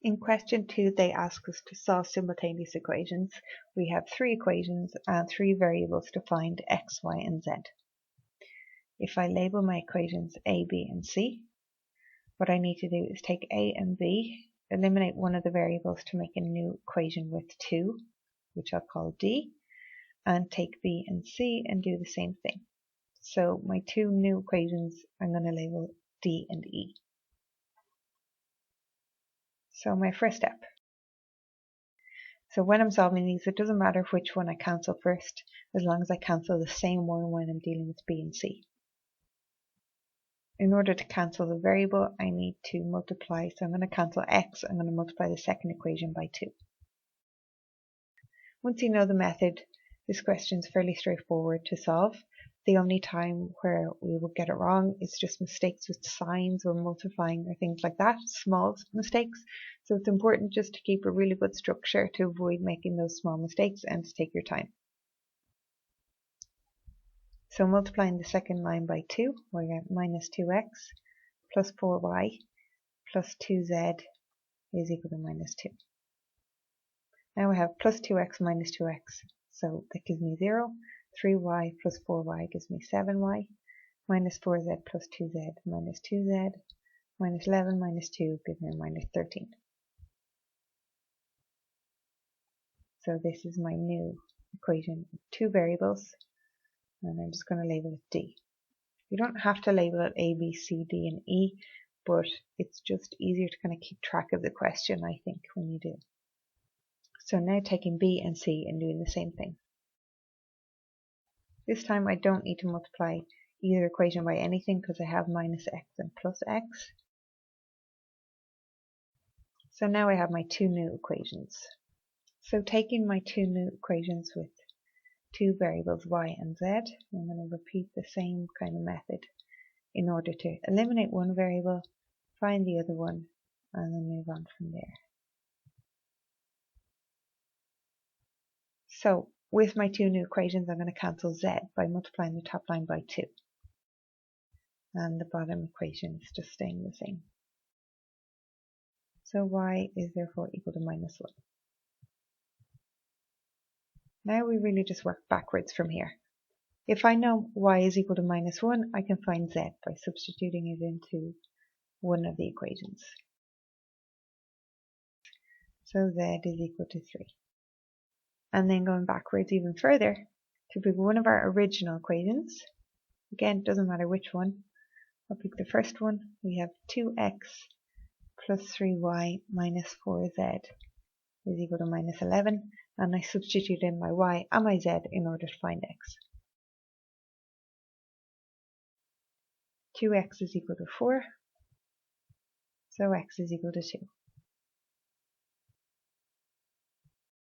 In question 2, they ask us to solve simultaneous equations. We have 3 equations and 3 variables to find x, y, and z. If I label my equations A, B, and C, what I need to do is take A and B, eliminate one of the variables to make a new equation with 2, which I'll call D, and take B and C and do the same thing. So my 2 new equations I'm going to label D and E. So my first step. So when I'm solving these, it doesn't matter which one I cancel first, as long as I cancel the same one when I'm dealing with B and C. In order to cancel the variable, I need to multiply. So I'm going to cancel x, I'm going to multiply the second equation by 2. Once you know the method, this question is fairly straightforward to solve. The only time where we will get it wrong is just mistakes with signs or multiplying or things like that, small mistakes. So it's important just to keep a really good structure to avoid making those small mistakes and to take your time. So multiplying the second line by 2, we get minus 2x plus 4y plus 2z is equal to minus 2. Now we have plus 2x minus 2x, so that gives me 0. 3y plus 4y gives me 7y, minus 4z plus 2z minus 2z, minus 11 minus 2 gives me minus 13. So this is my new equation with 2 variables, and I'm just going to label it D. You don't have to label it A, B, C, D, and E, but it's just easier to kind of keep track of the question, I think, when you do. So now taking B and C and doing the same thing. This time I don't need to multiply either equation by anything because I have minus x and plus x. So now I have my 2 new equations. So taking my 2 new equations with 2 variables y and z, I'm going to repeat the same kind of method in order to eliminate one variable, find the other one, and then move on from there. So with my 2 new equations, I'm going to cancel z by multiplying the top line by 2. And the bottom equation is just staying the same. So y is therefore equal to minus 1. Now we really just work backwards from here. If I know y is equal to minus 1, I can find z by substituting it into one of the equations. So z is equal to 3. And then going backwards even further, to pick one of our original equations, again, it doesn't matter which one, I'll pick the first one. We have 2x plus 3y minus 4z is equal to minus 11, and I substitute in my y and my z in order to find x. 2x is equal to 4, so x is equal to 2.